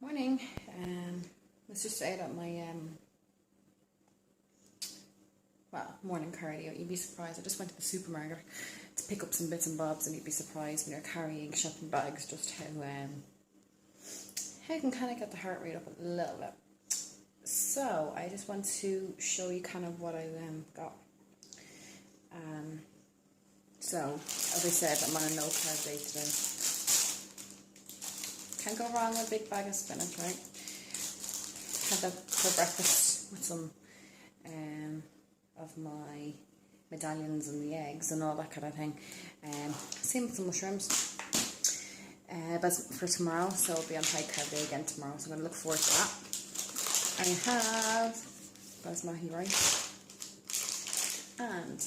Morning. Let's just out at my morning cardio. You'd be surprised. I just went to the supermarket to pick up some bits and bobs, and you'd be surprised when you're carrying shopping bags just how you can kind of get the heart rate up a little bit. So I just want to show you kind of what I got. So as I said, I'm on a no carb day today. Can't go wrong with a big bag of spinach, right? Had that for breakfast with some of my medallions and the eggs and all that kind of thing. Same with some mushrooms. But for tomorrow, so I'll be on high carb day again tomorrow, so I'm going to look forward to that. I have basmati rice, and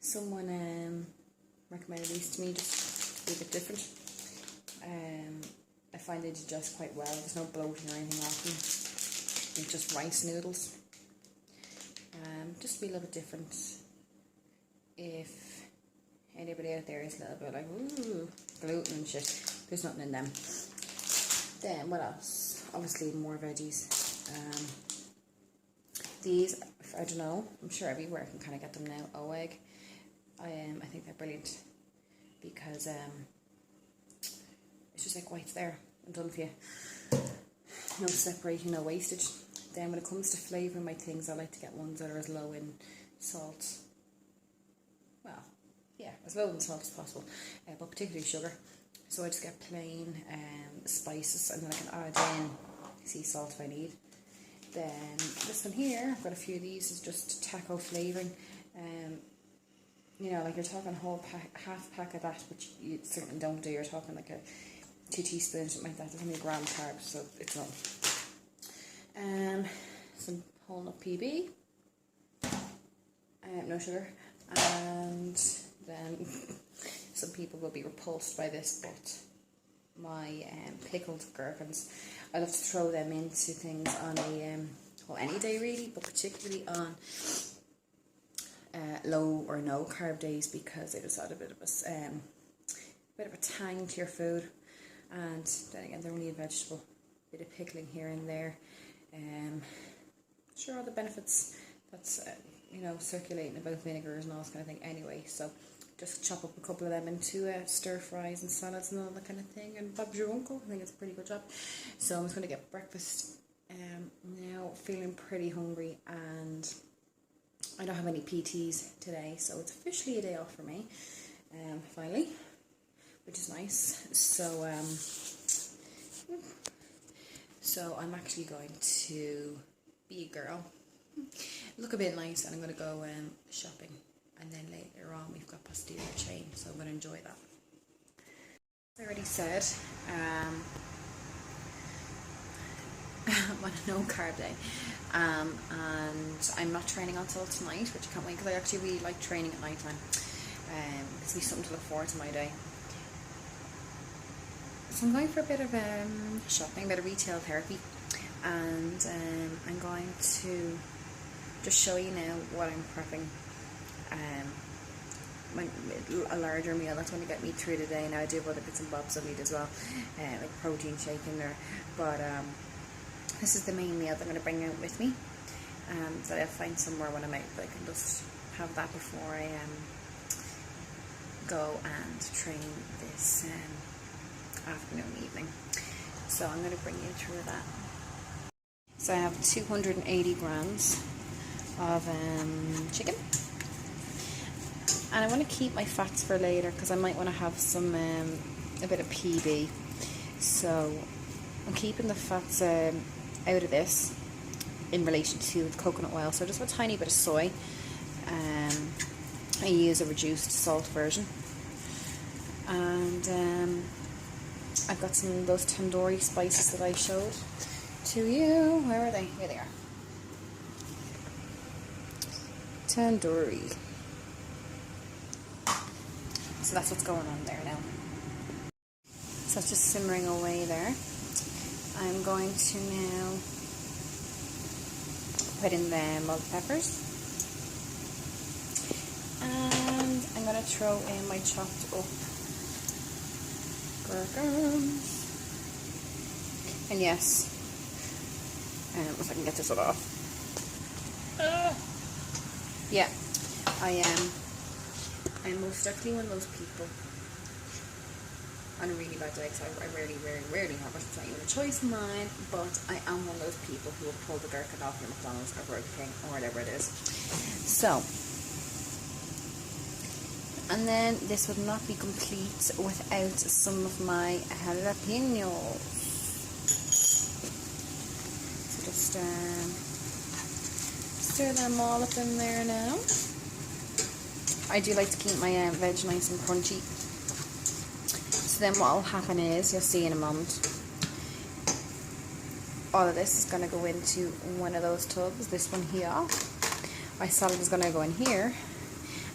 someone recommended these to me just to be a bit different. I find they digest quite well. There's no bloating or anything off them. It's just rice noodles. Just to be a little bit different. If anybody out there is a little bit like, ooh, gluten and shit, there's nothing in them. Then what else? Obviously more veggies. These, I don't know, I'm sure everywhere can kind of get them now. O-egg. I think they're brilliant because it's just like white's there and done for you. No separating, no wastage. Then when it comes to flavouring my things, I like to get ones that are as low in salt. Well, yeah, as low in salt as possible, but particularly sugar. So I just get plain spices, and then I can add in sea salt if I need. Then this one here, I've got a few of these, is just taco flavouring. You know, like you're talking whole half pack of that, which you certainly don't do. You're talking like a 2 teaspoons, something like that. There's only a gram carbs, so it's not. Some whole nut PB, no sugar, and then some people will be repulsed by this, but my pickled gherkins, I love to throw them into things on a any day really, but particularly on low or no carb days, because they just add a bit of a tang to your food. And then again, they're only a vegetable, bit of pickling here and there. Sure, all the benefits that's circulating about vinegars and all this kind of thing anyway. So just chop up a couple of them into stir fries and salads and all that kind of thing, and Bob's your uncle. I think it's a pretty good job. So I'm just going to get breakfast now, feeling pretty hungry, and I don't have any PTs today, so it's officially a day off for me, finally, which is nice. So I'm actually going to be a girl, look a bit nice, and I'm going to go shopping, and then later on we've got pastilla chain, so I'm going to enjoy that. As I already said, I'm on a no carb day, and I'm not training until tonight, which I can't wait, because I actually really like training at night time. It's be something to look forward to my day. So I'm going for a bit of shopping, a bit of retail therapy, and I'm going to just show you now what I'm prepping. A larger meal, that's going to get me through the day. Now I do have other bits and bobs I'll eat as well, like protein shake in there, but this is the main meal that I'm going to bring out with me, that I'll find somewhere when I'm out, but I can just have that before I go and train this afternoon, evening. So I'm going to bring you through that. So I have 280 grams of chicken, and I want to keep my fats for later because I might want to have some a bit of PB. So I'm keeping the fats out of this in relation to the coconut oil. So just a tiny bit of soy. I use a reduced salt version, and I've got some of those tandoori spices that I showed to you. Where are they? Here they are. Tandoori. So that's what's going on there now. So it's just simmering away there. I'm going to now put in the mug peppers, and I'm going to throw in my chopped up gherkins. And yes, if I can get this one off. Yeah, I'm most definitely one of those people on a really bad day, because I rarely have it. It's not even a choice of mine, but I am one of those people who will pull the gherkin off your McDonald's or Burger King or whatever it is. So, and then this would not be complete without some of my jalapenos. So just stir them all up in there now. I do like to keep my veg nice and crunchy. So then what will happen is, you'll see in a moment, all of this is going to go into one of those tubs, this one here. My salad is going to go in here,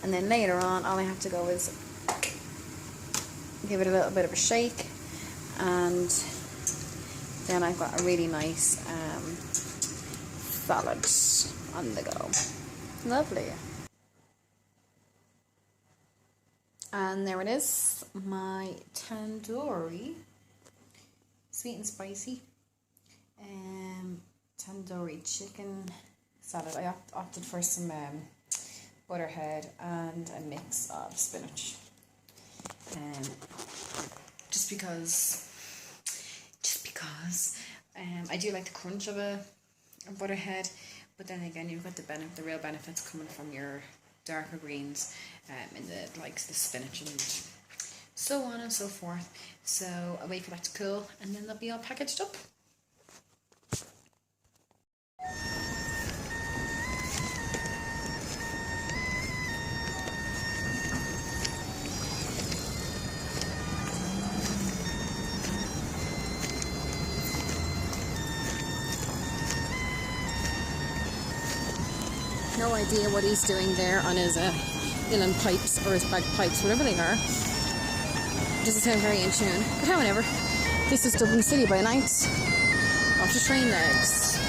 and then later on all I have to go is give it a little bit of a shake, and then I've got a really nice salad on the go. Lovely. And there it is, my tandoori, sweet and spicy, tandoori chicken salad. I opted for some butterhead and a mix of spinach. Just because I do like the crunch of a butterhead, but then again you've got the real benefits coming from your darker greens, in the likes of the spinach and so on and so forth. So I wait for that to cool, and then they'll be all packaged up. No idea what he's doing there on his uilleann pipes or his bagpipes, whatever they are. Doesn't sound very in tune, but however, this is Dublin City by night. Off to train legs.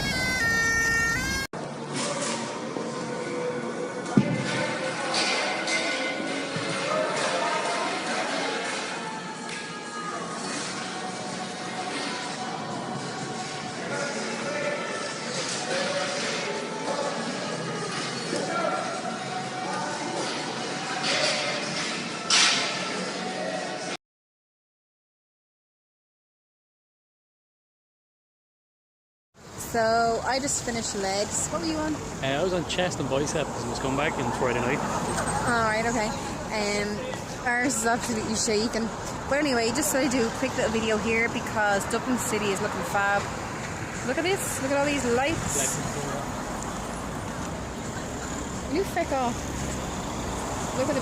So I just finished legs. What were you on? I was on chest and bicep because I was going back in Friday night. Alright, okay. Ours is absolutely shaking. But anyway, just so I do a quick little video here because Dublin City is looking fab. Look at this. Look at all these lights. You feck off. Look at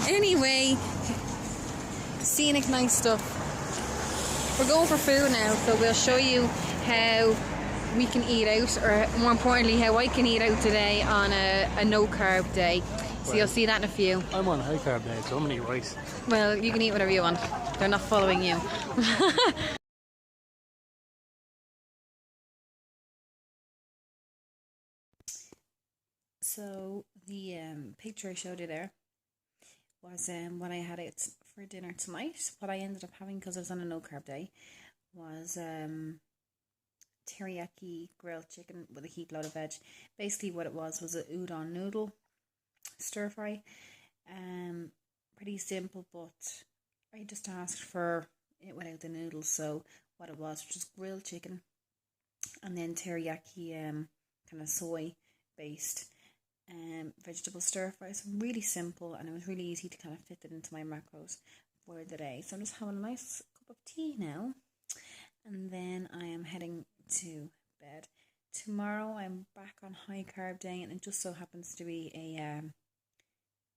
it. Anyway, scenic, nice stuff. We're going for food now, so we'll show you how we can eat out, or more importantly, how I can eat out today on a no-carb day. So you'll see that in a few. I'm on a high carb day, so I'm going to eat rice. Well, you can eat whatever you want. They're not following you. So the picture I showed you there was what I had out for dinner tonight. What I ended up having, because I was on a no-carb day, was teriyaki grilled chicken with a heap load of veg. Basically what it was a udon noodle stir fry. Pretty simple, but I just asked for it without the noodles. So what it was just grilled chicken and then teriyaki kind of soy based vegetable stir fry. So really simple, and it was really easy to kind of fit it into my macros for the day. So I'm just having a nice cup of tea now, and then I am heading to bed. Tomorrow I'm back on high carb day, and it just so happens to be a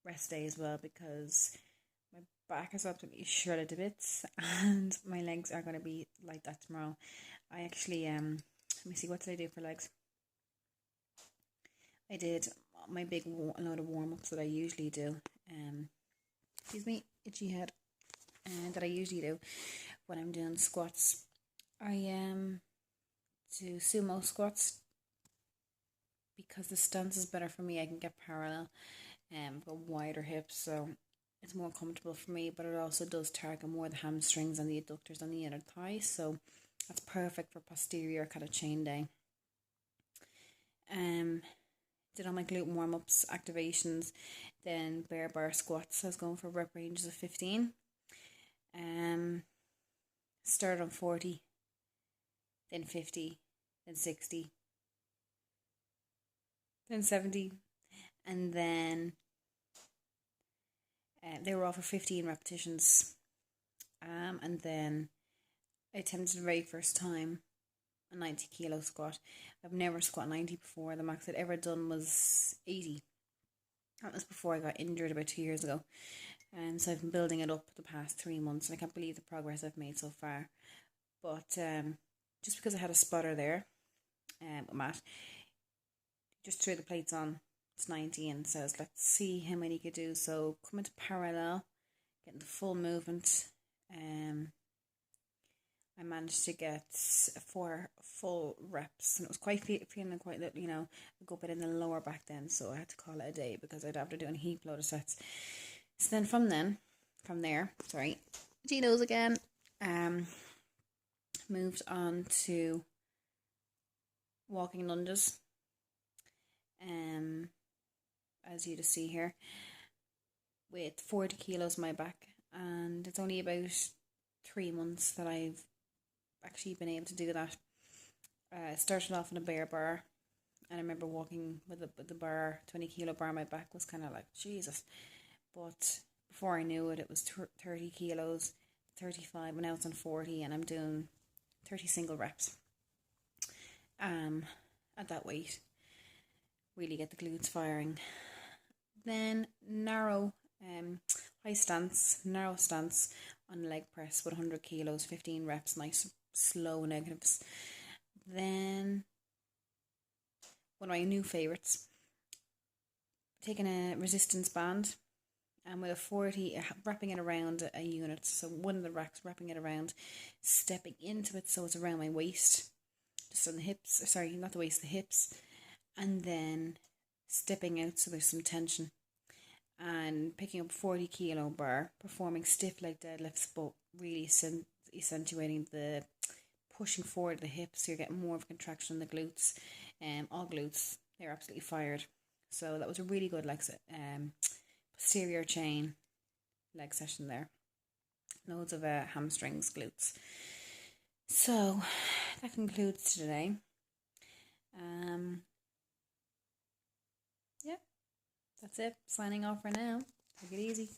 rest day as well, because my back is absolutely shredded to bits and my legs are going to be like that tomorrow. I actually let me see, what did I do for legs? I did my big load of warm-ups that I usually do. Excuse me, itchy head. That I usually do when I'm doing squats. I do sumo squats because the stance is better for me. I can get parallel, got wider hips, so it's more comfortable for me, but it also does target more the hamstrings and the adductors on the inner thigh, so that's perfect for posterior kind of chain day. Did all my glute warm-ups, activations, then bare bar squats. I was going for rep ranges of 15. Started on 40, then 50, then 60, then 70, and then they were all for 15 repetitions. And then I attempted the very first time a 90 kilo squat. I've never squat 90 before. The max I'd ever done was 80. That was before I got injured about 2 years ago. So I've been building it up the past 3 months, and I can't believe the progress I've made so far. But just because I had a spotter there with Matt, just threw the plates on. It's 90 and says, let's see how many you could do. So come into parallel, getting the full movement. I managed to get 4 full reps, and it was feeling quite, a good bit in the lower back then, so I had to call it a day because I'd have to do a heap load of sets. So then from there, Geno's again, moved on to walking lunges, as you just see here, with 40 kilos on my back, and it's only about 3 months that I've actually been able to do that. I started off in a bare bar, and I remember walking with the bar, 20 kilo bar on my back was kind of like, Jesus. But before I knew it, it was 30 kilos, 35, and now it's on 40, and I'm doing 30 single reps at that weight. Really get the glutes firing. Then narrow stance on leg press with 100 kilos, 15 reps, nice slow negatives. Then one of my new favourites, taking a resistance band and with a 40, wrapping it around a unit, so one of the racks, wrapping it around, stepping into it so it's around my waist, just on the hips, not the waist, the hips, and then stepping out so there's some tension, and picking up 40 kilo bar, performing stiff leg deadlifts, but really accentuating the pushing forward the hips, so you're getting more of a contraction in the glutes. All glutes, they're absolutely fired. So that was a really good posterior chain leg session there. Loads of hamstrings, glutes. So that concludes today. Yeah, that's it. Signing off for now. Take it easy.